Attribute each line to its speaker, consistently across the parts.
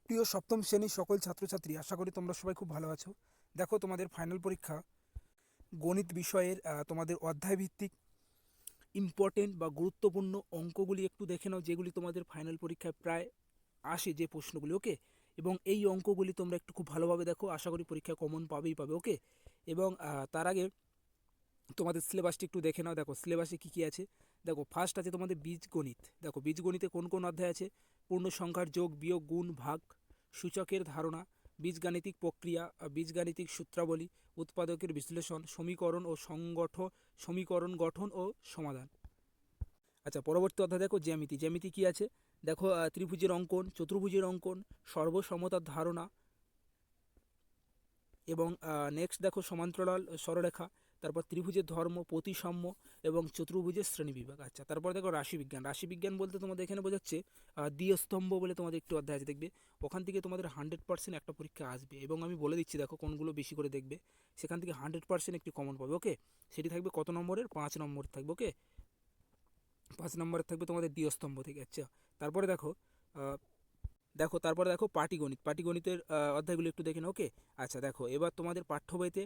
Speaker 1: প্রিয় সপ্তম শ্রেণীর সকল ছাত্রছাত্রী, আশা করি তোমরা সবাই খুব ভালো আছো। দেখো, তোমাদের ফাইনাল পরীক্ষা গণিত বিষয়ের তোমাদের অধ্যায়ভিত্তিক ইম্পর্টেন্ট বা গুরুত্বপূর্ণ অঙ্কগুলি একটু দেখে নাও, যেগুলি তোমাদের ফাইনাল পরীক্ষায় প্রায় আসে যে প্রশ্নগুলি। ওকে, এবং এই অঙ্কগুলি তোমরা একটু খুব ভালোভাবে দেখো, আশা করি পরীক্ষায় কমন পাবেই পাবে। ওকে, এবং তার আগে তোমাদের সিলেবাসটি একটু দেখে নাও। দেখো সিলেবাসে কী কী আছে। দেখো ফার্স্ট আছে তোমাদের বীজগণিত। দেখো বীজগণিতে কোন কোন অধ্যায় আছে? পূর্ণ সংখ্যার যোগ বিয়োগ গুণ ভাগ, সূচকের ধারণা, বীজগাণিতিক প্রক্রিয়া, বীজগাণিতিক সূত্রাবলী, উৎপাদকের বিশ্লেষণ, সমীকরণ গঠন ও সমাধান। আচ্ছা, পরবর্তী অধ্যায় দেখো জ্যামিতি। জ্যামিতি কী আছে? দেখো ত্রিভুজের অঙ্কন, চতুর্ভুজের অঙ্কন, সর্বসমতার ধারণা, এবং নেক্সট দেখো সমান্তরাল সরলরেখা, তারপর ত্রিভুজের ধর্ম, প্রতিসাম্য এবং চতুর্ভুজের শ্রেণীবিভাগ। আচ্ছা, তারপর দেখো রাশিবিজ্ঞান। রাশিবিজ্ঞান বলতে তোমাদের এখানে বোঝাচ্ছে দ্বিস্তম্ভ বলে তোমাদের একটি অধ্যায় আছে, দেখবে ওখান থেকে তোমাদের 100% একটা পরীক্ষা আসবে, এবং আমি বলে দিচ্ছি দেখো কোনগুলো বেশি করে দেখবে, সেখান থেকে 100% একটি কমন পাবে। ওকে, সেটি থাকবে কত নম্বরের? 5 নম্বর থাকবে। ওকে, 5 নম্বরের থাকবে তোমাদের দ্বিস্তম্ভ থেকে। আচ্ছা, তারপরে দেখো তারপরে দেখো পাটিগণিত। পাটিগণিতের অধ্যায়গুলো একটু দেখে নাও। ওকে, আচ্ছা দেখো, এবার তোমাদের পাঠ্য বইতে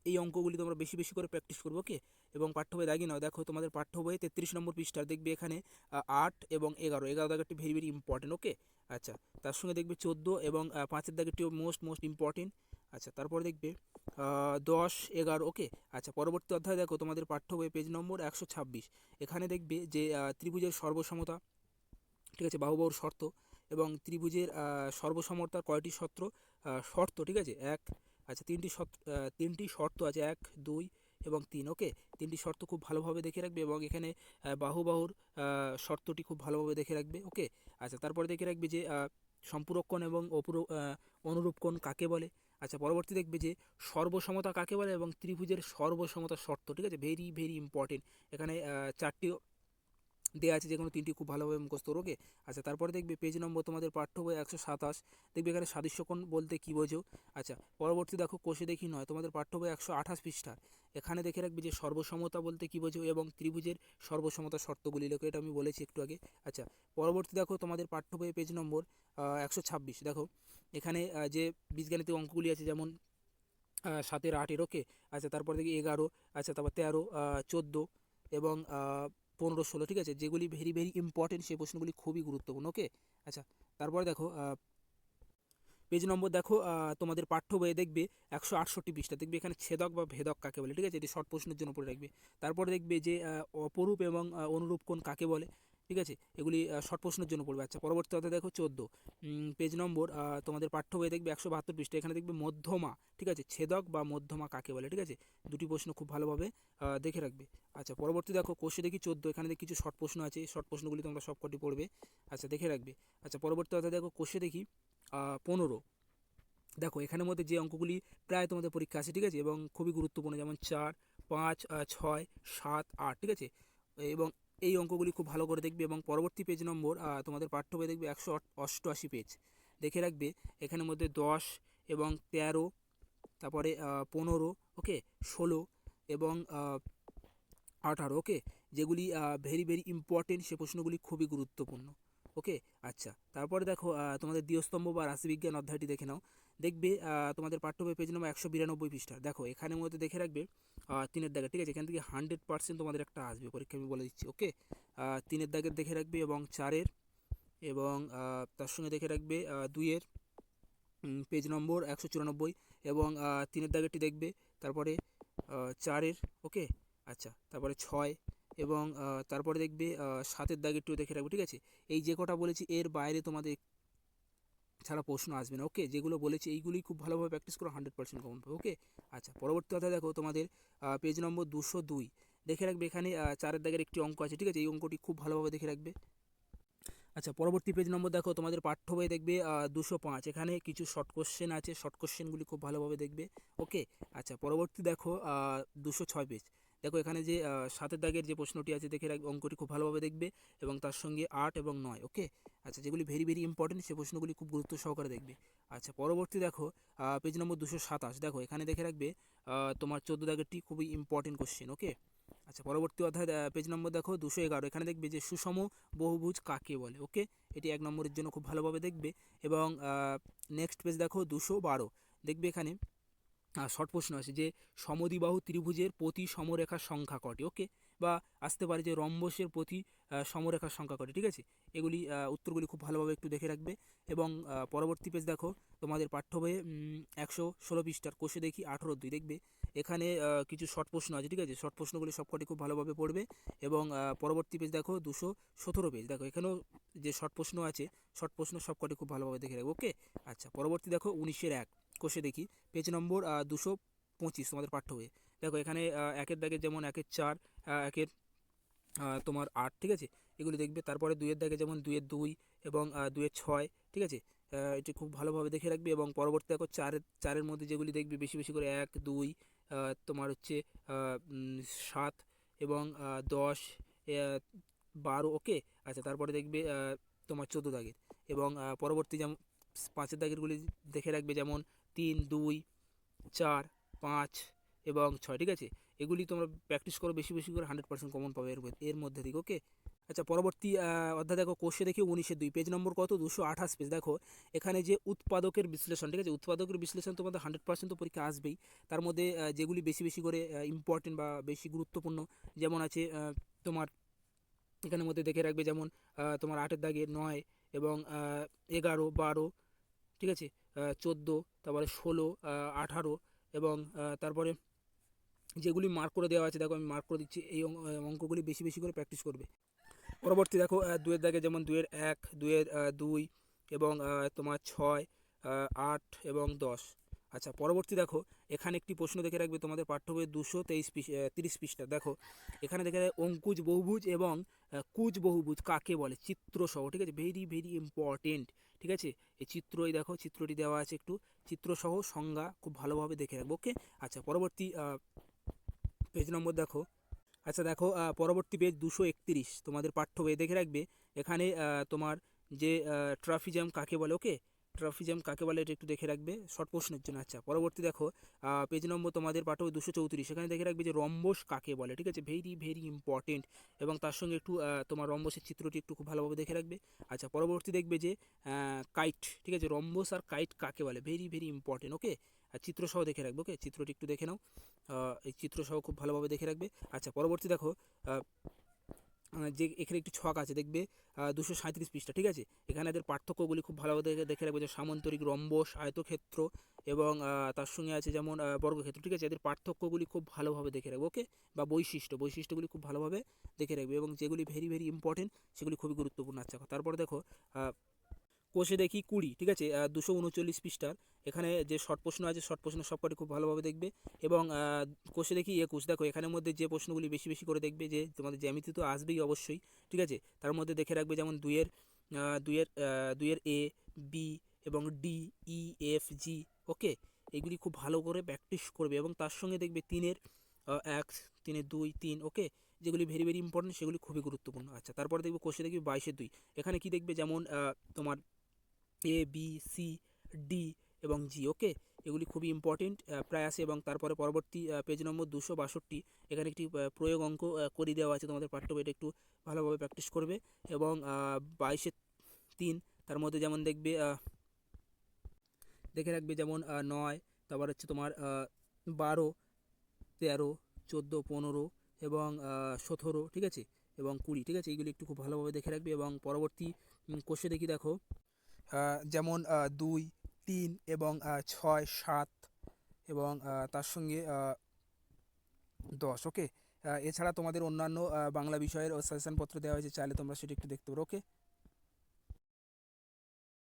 Speaker 1: এই অঙ্কগুলি তোমরা বেশি বেশি করে প্র্যাকটিস করবো। ওকে, এবং পাঠ্য বই দাগিয়ে নাও। দেখো তোমাদের পাঠ্য বইয়ে 33 নম্বর পৃষ্ঠার দেখবে এখানে 8 এবং 11 দাগেরটি ভেরি ভেরি ইম্পর্টেন্ট। ওকে, আচ্ছা, তার সঙ্গে দেখবে 14 এবং 5-এর দাগেরটিও মোস্ট ইম্পর্টেন্ট। আচ্ছা, তারপরে দেখবে 10, 11। ওকে, আচ্ছা, পরবর্তী অধ্যায় দেখো তোমাদের পাঠ্য বই পেজ নম্বর 126। এখানে দেখবে যে ত্রিভুজের সর্বসমতা, ঠিক আছে, বাহুবাহুর শর্ত, এবং ত্রিভুজের সর্বসমতার কয়টি শর্ত, ঠিক আছে, এক। আচ্ছা, তিনটি শর্ত আছে, 1, 2 এবং 3। ওকে, তিনটি শর্ত খুব ভালোভাবে দেখে রাখবে, এবং এখানে বাহুবাহুর শর্তটি খুব ভালোভাবে দেখে রাখবে। ওকে, আচ্ছা, তারপরে দেখে রাখবে যে সম্পূরক কোণ এবং অনুরূপ কোণ কাকে বলে। আচ্ছা, পরবর্তী দেখবে যে সর্বসমতা কাকে বলে এবং ত্রিভুজের সর্বসমতা শর্ত, ঠিক আছে, ভেরি ভেরি ইম্পর্টেন্ট। এখানে 4টি দেওয়া আছে, যে কোনো 3টি খুব ভালোভাবে মুখস্থ করো। ওকে, আচ্ছা, তারপরে দেখবে পেজ নম্বর তোমাদের পাঠ্য বই 127। দেখবে এখানে সাদৃশ্যকোণ বলতে কী বোঝো। আচ্ছা, পরবর্তী দেখো কোষে দেখি নয়, তোমাদের পাঠ্য বই 128 পৃষ্ঠা। এখানে দেখে রাখবে যে সর্বসমতা বলতে কী বোঝো এবং ত্রিভুজের সর্বসমতা শর্তগুলি লেখো, এটা আমি বলেছি একটু আগে। আচ্ছা, পরবর্তী দেখো তোমাদের পাঠ্য বইয়ে পেজ নম্বর 126। দেখো এখানে যে বীজগাণিতিক অঙ্কগুলি আছে, যেমন 7-এর 8-এর। ওকে, আচ্ছা, তারপর দেখি 11। আচ্ছা, তারপর 13, 14 এবং 15, 16, ঠিক আছে, যেগুলি ভেরি ভেরি ইম্পর্টেন্ট, সেই প্রশ্নগুলি খুবই গুরুত্বপূর্ণ। ওকে, আচ্ছা, তারপরে দেখো পেজ নম্বর দেখো তোমাদের পাঠ্য বইয়ে দেখবে 168 পৃষ্ঠা। দেখবে এখানে ছেদক বা ভেদক কাকে বলে, ঠিক আছে, এটি শর্ট প্রশ্নের জন্য পড়ে রাখবে। তারপরে দেখবে যে অপরূপ এবং অনুরূপ কোণ কাকে বলে, ঠিক আছে, এগুলি শর্ট প্রশ্নের জন্য পড়বে। আচ্ছা, পরবর্তী অধ্যায় দেখো 14, পেজ নম্বর তোমাদের পাঠ্য বইয়ে দেখবে 172 পৃষ্ঠা। এখানে দেখবে মধ্যমা, ঠিক আছে, ছেদক বা মধ্যমা কাকে বলে, ঠিক আছে, দুটি প্রশ্ন খুব ভালোভাবে দেখে রাখবে। আচ্ছা, পরবর্তী দেখো কোষে দেখি 14। এখানে দেখি কিছু শর্ট প্রশ্ন আছে, শর্ট প্রশ্নগুলি তোমরা সবকটি পড়বে। আচ্ছা, দেখে রাখবে। আচ্ছা, পরবর্তী অধ্যায় দেখো কোষে দেখি 15। দেখো এখানের মধ্যে যে অঙ্কগুলি প্রায় তোমাদের পরীক্ষা আসে, ঠিক আছে, এবং খুবই গুরুত্বপূর্ণ, যেমন 4, 5, 6, 7, 8, ঠিক আছে, এবং এই অঙ্কগুলি খুব ভালো করে দেখবে। এবং পরবর্তী পেজ নম্বর তোমাদের পাঠ্য বই দেখবে 188 পেজ। দেখে রাখবে এখানের মধ্যে 10 এবং 13, তারপরে 15, ওকে, 16 এবং 18। ওকে, যেগুলি ভেরি ভেরি ইম্পর্টেন্ট, সে প্রশ্নগুলি খুবই গুরুত্বপূর্ণ। ওকে, আচ্ছা, তারপরে দেখো তোমাদের দ্বিস্তম্ভ বা রাশিবিজ্ঞান অধ্যায়টি দেখে নাও। দেখবে তোমাদের পাঠ্য বই পেজ নম্বর 192 পৃষ্ঠা। দেখো এখানের মধ্যে দেখে রাখবে 3-এর দাগের, ঠিক আছে, এখান থেকে 100% তোমাদের একটা আসবে পরীক্ষা, আমি বলে দিচ্ছি। ওকে, 3-এর দাগের দেখে রাখবে, এবং 4-এর, এবং তার সঙ্গে দেখে রাখবে 2-এর পেজ নম্বর 194, এবং 3-এর দাগেরটি দেখবে, তারপরে 4-এর। ওকে, আচ্ছা, তারপরে 6, এবং তারপরে দেখবে 7-এর দাগেরটিও দেখে রাখবে, ঠিক আছে। এই যে কটা বলেছি এর বাইরে তোমাদের ছাড়া প্রশ্ন আসবে না। ওকে, যেগুলো বলেছি এইগুলি খুব ভালোভাবে প্র্যাকটিস করো, 100% কমন পাবে। ওকে, আচ্ছা, পরবর্তী কথা দেখো তোমাদের পেজ নম্বর 202। দেখে রাখবে এখানে 4-এর দাগের একটি অঙ্ক আছে, ঠিক আছে, এই অঙ্কটি খুব ভালোভাবে দেখে রাখবে। আচ্ছা, পরবর্তী পেজ নম্বর দেখো তোমাদের পাঠ্য বই দেখবে 205। এখানে কিছু শর্ট কোশ্চেন আছে, শর্ট কোশ্চেনগুলি খুব ভালোভাবে দেখবে। ওকে, আচ্ছা, পরবর্তী দেখো 206 পেজ। দেখো এখানে যে 7-এর দাগের যে প্রশ্নটি আছে, দেখে রাখবে, অঙ্কটি খুব ভালোভাবে দেখবে, এবং তার সঙ্গে 8 এবং 9। ওকে, আচ্ছা, যেগুলি ভেরি ভেরি ইম্পর্টেন্ট, সেই প্রশ্নগুলি খুব গুরুত্ব সহকারে দেখবে। আচ্ছা, পরবর্তী দেখো পেজ নম্বর 227। দেখো এখানে দেখে রাখবে তোমার 14 দাগেরটি খুবই ইম্পর্টেন্ট কোশ্চেন। ওকে, আচ্ছা, পরবর্তী অধ্যায় পেজ নম্বর দেখো 211। এখানে দেখবে যে সুষম বহুভুজ কাকে বলে। ওকে, এটি 1 নম্বরের জন্য খুব ভালোভাবে দেখবে। এবং নেক্সট পেজ দেখো 212। দেখবে এখানে শর্ট প্রশ্ন আছে যে সমদ্বিবাহু ত্রিভুজের প্রতি সমরেখার সংখ্যা কটি। ওকে, বা আসতে পারে যে রম্বসের প্রতি সমরেখার সংখ্যা কটি। ঠিক আছে, এগুলি উত্তরগুলি খুব ভালোভাবে একটু দেখে রাখবে। এবং পরবর্তী পেজ দেখো তোমাদের পাঠ্য বইয়ে 116 পৃষ্ঠার কোষে দেখি 18-2 দেখবে এখানে কিছু শর্ট প্রশ্ন আছে। ঠিক আছে, শর্ট প্রশ্নগুলি সবকটি খুব ভালোভাবে পড়বে। এবং পরবর্তী পেজ দেখো 217 পেজ, দেখো এখানেও যে শর্ট প্রশ্ন আছে, শর্ট প্রশ্ন সবকটি খুব ভালোভাবে দেখে রাখবে। ওকে, আচ্ছা, পরবর্তী দেখো 19-1 কোষে দেখি পেজ নম্বর 225 তোমাদের পাঠ্য বইয়ে। দেখো এখানে একের দাগে যেমন 1-4, একের তোমার 8। ঠিক আছে, এগুলি দেখবে। তারপরে 2-এর দাগে যেমন 2-2 এবং 2-6। ঠিক আছে, এটি খুব ভালোভাবে দেখে রাখবে। এবং পরবর্তী দেখো চারের মধ্যে যেগুলি দেখবে বেশি বেশি করে 1, 2, তোমার হচ্ছে 7 এবং 10, 12। ওকে, আচ্ছা, তারপরে দেখবে তোমার 14 দাগের। এবং পরবর্তী যেমন 5-এর দাগেরগুলি দেখে রাখবে, যেমন 3, 2, 4, 5 এবং 6। ঠিক আছে, এগুলি তোমরা প্র্যাকটিস করো বেশি বেশি করে, 100% কমন পাবে এর মধ্যে থেকে। ওকে, আচ্ছা, পরবর্তী অধ্যায় দেখো কোষে দেখি 19-2 পেজ নম্বর কত 228 পেজ। দেখো এখানে যে উৎপাদকের বিশ্লেষণ। ঠিক আছে, উৎপাদকের বিশ্লেষণ তোমাদের 100% তো পরীক্ষা আসবেই। তার মধ্যে যেগুলি বেশি বেশি করে ইম্পর্টেন্ট বা বেশি গুরুত্বপূর্ণ যেমন আছে তোমার এখানের মধ্যে দেখে রাখবে, যেমন তোমার 8-এর দাগে 9 এবং 11, 12। ঠিক আছে, 14, তারপরে 16, 18 এবং তারপরে যেগুলি মার্ক করে দেওয়া আছে, দেখো আমি মার্ক করে দিচ্ছি, এই অঙ্কগুলি বেশি বেশি করে প্র্যাকটিস করবে। পরবর্তী দেখো 2-এর দাগে যেমন 2-এর 1, 2-এর 2 এবং তোমার 6, 8 এবং 10। আচ্ছা, পরবর্তী দেখো এখানে একটি প্রশ্ন দেখে রাখবে তোমাদের পাঠ্য বইয়ের 230 পৃষ্ঠা। দেখো এখানে দেখে অঙ্কুজ বহুভুজ এবং কুজ বহুভুজ কাকে বলে চিত্র সহ। ঠিক আছে, ভেরি ভেরি ইম্পর্টেন্ট। ঠিক আছে, এই চিত্রই দেখো, চিত্রটি দেওয়া আছে, একটু চিত্র সহ সংজ্ঞা খুব ভালোভাবে দেখে রাখবো। ওকে, আচ্ছা, পরবর্তী পেজ নম্বর দেখো। আচ্ছা, দেখো পরবর্তী পেজ 231 তোমাদের পাঠ্য বই দেখে রাখবে। এখানে তোমার যে ট্রাফিজাম কাকে বলে। ওকে, ট্রাফিজাম কাকে বলে এটা একটু দেখে রাখবে শর্ট প্রশ্নের জন্য। আচ্ছা, পরবর্তী দেখো পেজ নম্বর তোমাদের পাঠ্য বই 234, এখানে দেখে রাখবে যে রম্বস কাকে বলে। ঠিক আছে, ভেরি ভেরি ইম্পর্টেন্ট। এবং তার সঙ্গে একটু তোমার রম্বসের চিত্রটি একটু খুব ভালোভাবে দেখে রাখবে। আচ্ছা, পরবর্তী দেখবে যে কাইট। ঠিক আছে, রম্বস আর কাইট কাকে বলে, ভেরি ভেরি ইম্পর্টেন্ট। ওকে, আর চিত্রসহ দেখে রাখবে। ওকে, চিত্রটি একটু দেখে নাও, এই চিত্রসহ খুব ভালোভাবে দেখে রাখবে। আচ্ছা, পরবর্তী দেখো যে এখানে একটি ছক আছে, দেখবে 237 পৃষ্ঠা। ঠিক আছে, এখানে এদের পার্থক্যগুলি খুব ভালোভাবে দেখে রাখবে, যে সামান্তরিক, রম্বস, আয়তক্ষেত্র এবং তার সঙ্গে আছে যেমন বর্গক্ষেত্র। ঠিক আছে, এদের পার্থক্যগুলি খুব ভালোভাবে দেখে রাখবে। ওকে, বা বৈশিষ্ট্যগুলি খুব ভালোভাবে দেখে রাখবে, এবং যেগুলি ভেরি ভেরি ইম্পর্টেন্ট সেগুলি খুবই গুরুত্বপূর্ণ। আচ্ছা, তারপরে দেখো কোষে দেখি 20। ঠিক আছে, 239 পৃষ্ঠার এখানে যে শর্ট প্রশ্ন আছে, শর্ট প্রশ্ন সবকটি খুব ভালোভাবে দেখবে। এবং কোষে দেখি 21। দেখো এখানের মধ্যে যে প্রশ্নগুলি বেশি বেশি করে দেখবে, যে তোমাদের জ্যামিতি তো আসবেই অবশ্যই। ঠিক আছে, তার মধ্যে দেখে রাখবে যেমন 2-এর এ, বি এবং ডি, ই, এফ, জি। ওকে, এগুলি খুব ভালো করে প্র্যাকটিস করবে। এবং তার সঙ্গে দেখবে 3-এর 1, 3-এর 2, 3। ওকে, যেগুলি ভেরি ভেরি ইম্পর্টেন্ট সেগুলি খুবই গুরুত্বপূর্ণ। আচ্ছা, তারপরে দেখবে কোষে দেখবে 22-এর 2, এখানে কি দেখবে, যেমন তোমার এ, বি, সি, ডি এবং জি। ওকে, এগুলি খুবই ইম্পর্টেন্ট প্রায় আসে। এবং তারপরে পরবর্তী পেজ নম্বর 262, এখানে একটি প্রয়োগ অঙ্ক করে দেওয়া আছে তোমাদের পাঠ্য বই, এটা একটু ভালোভাবে প্র্যাকটিস করবে। এবং 22-এর 3, তার মধ্যে যেমন দেখবে দেখে রাখবে, যেমন 9, তারপর হচ্ছে তোমার 12, 13, 14, 15 এবং 17। ঠিক আছে, এবং 20। ঠিক আছে, এইগুলি একটু খুব ভালোভাবে দেখে রাখবে। এবং পরবর্তী কোষে দেখি দেখো যেমন 2, 3 এবং 6, 7 এবং তার সঙ্গে 10। ওকে, এছাড়া তোমাদের অন্যান্য বাংলা বিষয়ের সাজেশনপত্র দেওয়া হয়েছে, চাইলে তোমরা সেটা একটু দেখতে পারো। ওকে।